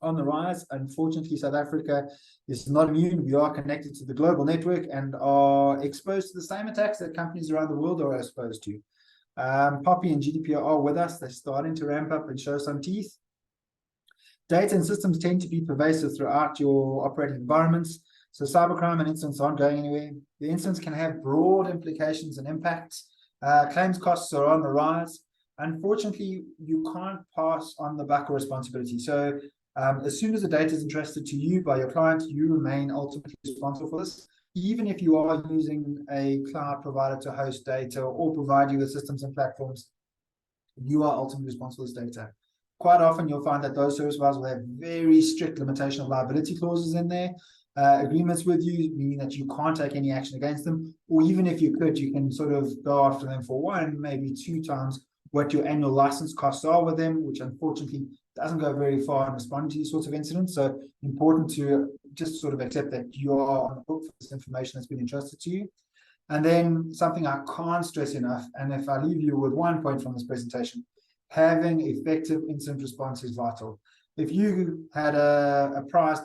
on the rise. Unfortunately, South Africa is not immune. We are connected to the global network and are exposed to the same attacks that companies around the world are exposed to. Poppy and GDPR are with us. They're starting to ramp up and show some teeth. Data and systems tend to be pervasive throughout your operating environments. So cybercrime and incidents aren't going anywhere. The incidents can have broad implications and impacts. Claims costs are on the rise. Unfortunately, you can't pass on the buck or responsibility. So as soon as the data is entrusted to you by your client, you remain ultimately responsible for this. Even if you are using a cloud provider to host data or provide you with systems and platforms, you are ultimately responsible for this data. Quite often, you'll find that those service providers will have very strict limitation of liability clauses in there, agreements with you, meaning that you can't take any action against them, or even if you could, you can sort of go after them for 1, maybe 2 times what your annual license costs are with them, which unfortunately doesn't go very far in responding to these sorts of incidents. So important to just sort of accept that you are on the hook for this information that's been entrusted to you. And then something I can't stress enough, and if I leave you with one point from this presentation, having effective incident response is vital. If you had a prize,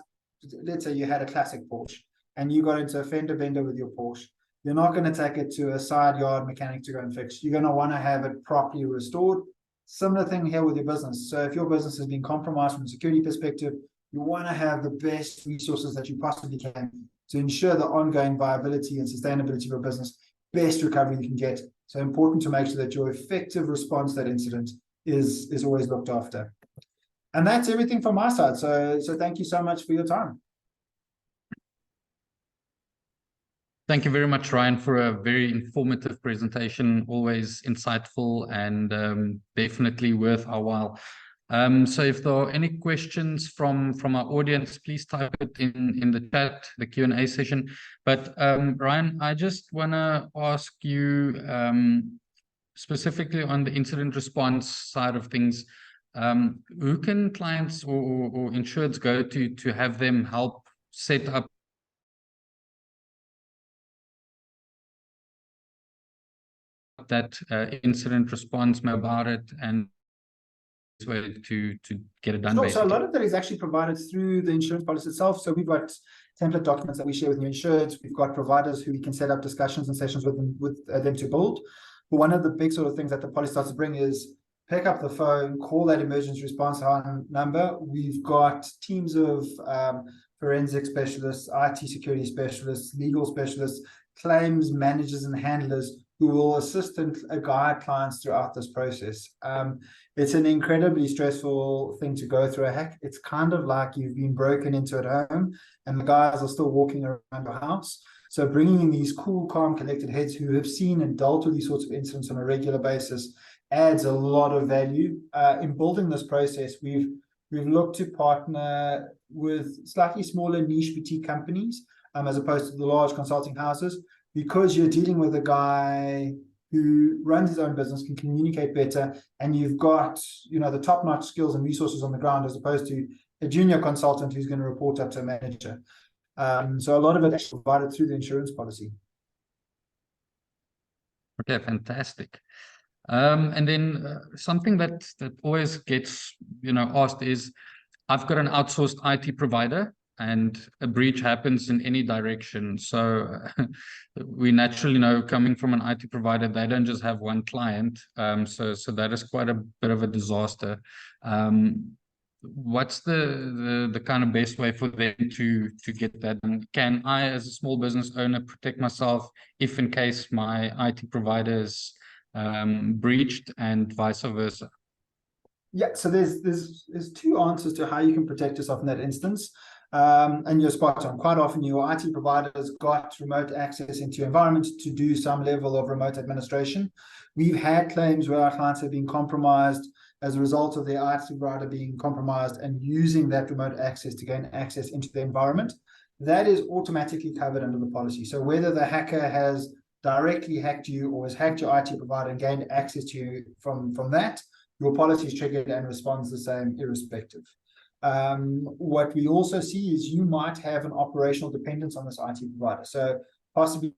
let's say you had a classic Porsche, and you got into a fender bender with your Porsche, you're not going to take it to a side yard mechanic to go and fix. You're going to want to have it properly restored. Similar thing here with your business. So if your business has been compromised from a security perspective, you want to have the best resources that you possibly can to ensure the ongoing viability and sustainability of your business, best recovery you can get. So important to make sure that your effective response to that incident is always looked after. And that's everything from my side. So thank you so much for your time. Thank you very much, Ryan, for a very informative presentation, always insightful and definitely worth our while. So if there are any questions from our audience, please type it in the chat, the Q&A session. But Ryan, I just want to ask you specifically on the incident response side of things, who can clients or insureds go to have them help set up that incident response about it and way to get it done? Sure. So a lot of that is actually provided through the insurance policy itself. So we've got template documents that we share with new insureds. We've got providers who we can set up discussions and sessions with them to build. But one of the big sort of things that the policy starts to bring is pick up the phone, call that emergency response number. We've got teams of forensic specialists, IT security specialists, legal specialists, claims managers and handlers who will assist and guide clients throughout this process. It's an incredibly stressful thing to go through a hack. It's kind of like you've been broken into at home and the guys are still walking around your house. So bringing in these cool, calm, collected heads who have seen and dealt with these sorts of incidents on a regular basis adds a lot of value. In building this process, we've looked to partner with slightly smaller niche boutique companies as opposed to the large consulting houses, because you're dealing with a guy who runs his own business, can communicate better, and you've got, the top-notch skills and resources on the ground as opposed to a junior consultant who's going to report up to a manager. So a lot of it is provided through the insurance policy. Okay, fantastic. And then something that always gets, asked is, I've got an outsourced IT provider and a breach happens in any direction. So we naturally know, coming from an IT provider, they don't just have one client. So that is quite a bit of a disaster. What's the kind of best way for them to get that done? Can I, as a small business owner, protect myself if in case my IT provider is breached, and vice versa? Yeah, so there's two answers to how you can protect yourself in that instance. And you're spot on. Quite often your IT provider's got remote access into your environment to do some level of remote administration. We've had claims where our clients have been compromised as a result of their IT provider being compromised and using that remote access to gain access into the environment. That is automatically covered under the policy. So whether the hacker has directly hacked you or has hacked your IT provider and gained access to you from that, your policy is triggered and responds the same irrespective. What we also see is you might have an operational dependence on this IT provider. So possibly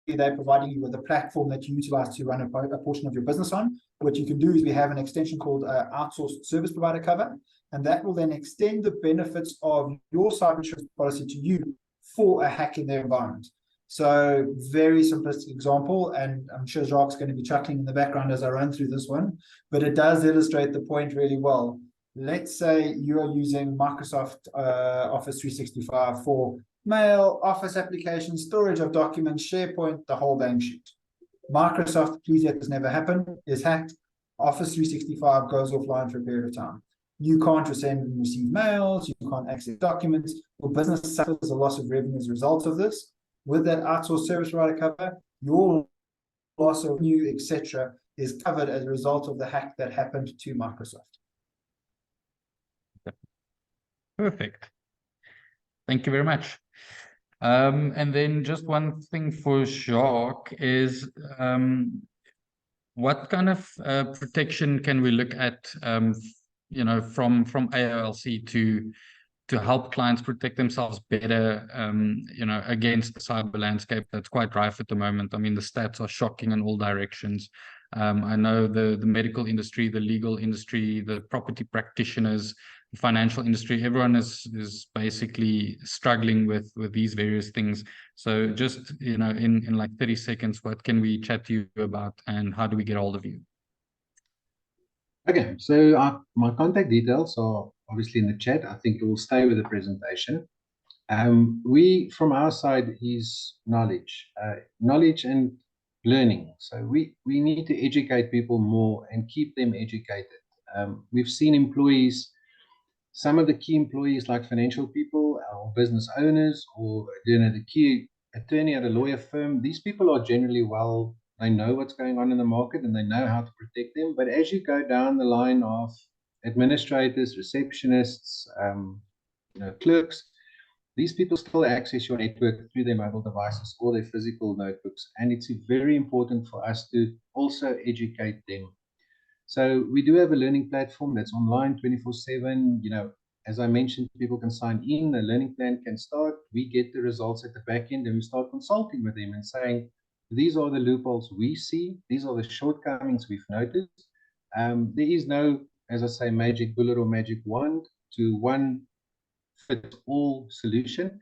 they're providing you with a platform that you utilize to run a portion of your business on. What you can do is we have an extension called outsourced service provider cover, and that will then extend the benefits of your cyber insurance policy to you for a hack in their environment. So very simplistic example, and I'm sure Jacques is going to be chuckling in the background as I run through this one, but it does illustrate the point really well. Let's say you are using Microsoft Office 365 for mail, office applications, storage of documents, SharePoint, the whole bang sheet. Microsoft, please let this never happen, is hacked. Office 365 goes offline for a period of time. You can't send and receive mails, you can't access documents. Your business suffers a loss of revenue as a result of this. With that outsourced service provider cover, your loss of revenue, etc., is covered as a result of the hack that happened to Microsoft. Perfect. Thank you very much. And then just one thing for Jacques is, what kind of protection can we look at, from AOLC to help clients protect themselves better, against the cyber landscape that's quite rife at the moment? I mean, the stats are shocking in all directions. I know the medical industry, the legal industry, the property practitioners, the financial industry, everyone is basically struggling with these various things. So just, in like 30 seconds, what can we chat to you about, and how do we get hold of you? Okay, so my contact details are obviously in the chat. I think it will stay with the presentation. We, from our side, is knowledge and learning. So we need to educate people more and keep them educated. We've seen employees, some of the key employees, like financial people or business owners, or the key attorney at a lawyer firm. These people are generally they know what's going on in the market and they know how to protect them. But as you go down the line of administrators, receptionists, clerks, these people still access your network through their mobile devices or their physical notebooks. And it's very important for us to also educate them. So we do have a learning platform that's online 24/7. As I mentioned, people can sign in, a learning plan can start. We get the results at the back end and we start consulting with them and saying, these are the loopholes we see, these are the shortcomings we've noticed. There is no, as I say, magic bullet or magic wand to one fit all solution.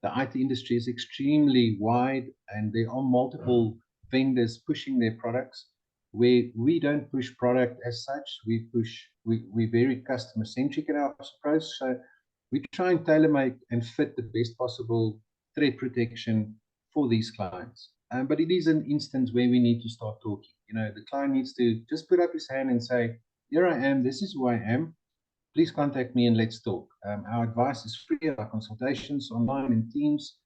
The IT industry is extremely wide and there are multiple vendors pushing their products, where we don't push product as such. We're very customer centric in our approach. So we try and tailor-make and fit the best possible threat protection for these clients. But it is an instance where we need to start talking. The client needs to just put up his hand and say, here I am, this is who I am. Please contact me and let's talk. Our advice is free, our consultations online in Teams.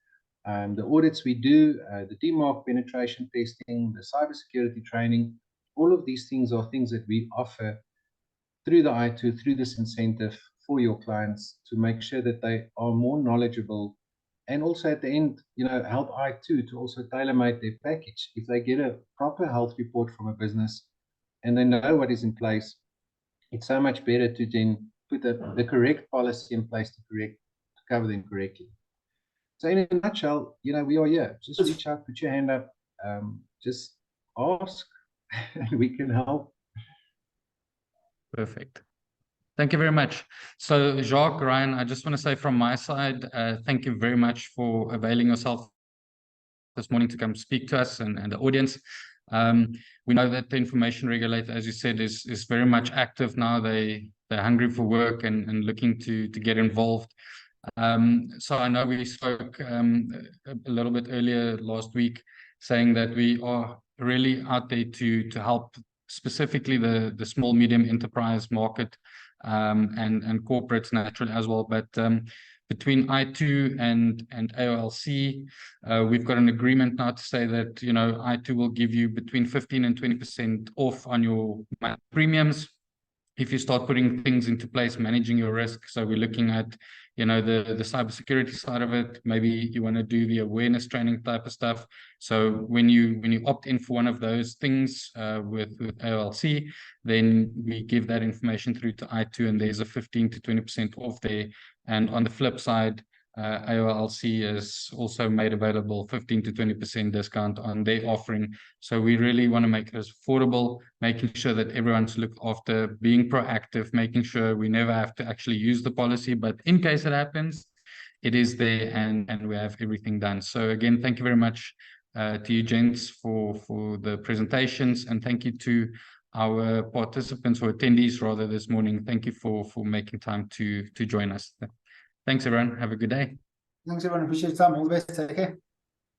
The audits we do, the DMARC penetration testing, the cybersecurity training, all of these things are things that we offer through the I2, through this incentive for your clients, to make sure that they are more knowledgeable, and also at the end, help I2 to also tailor-make their package. If they get a proper health report from a business and they know what is in place, it's so much better to then put the correct policy in place to cover them correctly. So in a nutshell, we are here. Just reach out, put your hand up, just ask and we can help. Perfect. Thank you very much. So Jacques, Ryan, I just want to say from my side, thank you very much for availing yourself this morning to come speak to us and the audience. We know that the information regulator, as you said, is very much active now. They're hungry for work and looking to get involved. So I know we spoke a little bit earlier last week, saying that we are really out there to help specifically the small medium enterprise market, and corporates naturally as well. But between I2 and AOLC, we've got an agreement now to say that, you know, I2 will give you between 15 and 20% off on your premiums if you start putting things into place, managing your risk. So we're looking at, you know, the cybersecurity side of it. Maybe you want to do the awareness training type of stuff. So when you opt in for one of those things with AOLC, then we give that information through to I2, and there's a 15 to 20% off there. And on the flip side, AOLC has also made available 15 to 20% discount on their offering. So we really want to make it as affordable, making sure that everyone's looked after, being proactive, making sure we never have to actually use the policy, but in case it happens, it is there and we have everything done. So again, thank you very much to you gents for the presentations, and thank you to our participants or attendees rather this morning. Thank you for making time to join us. Thanks everyone. Have a good day. Thanks everyone. Appreciate your time. All the best. Take care.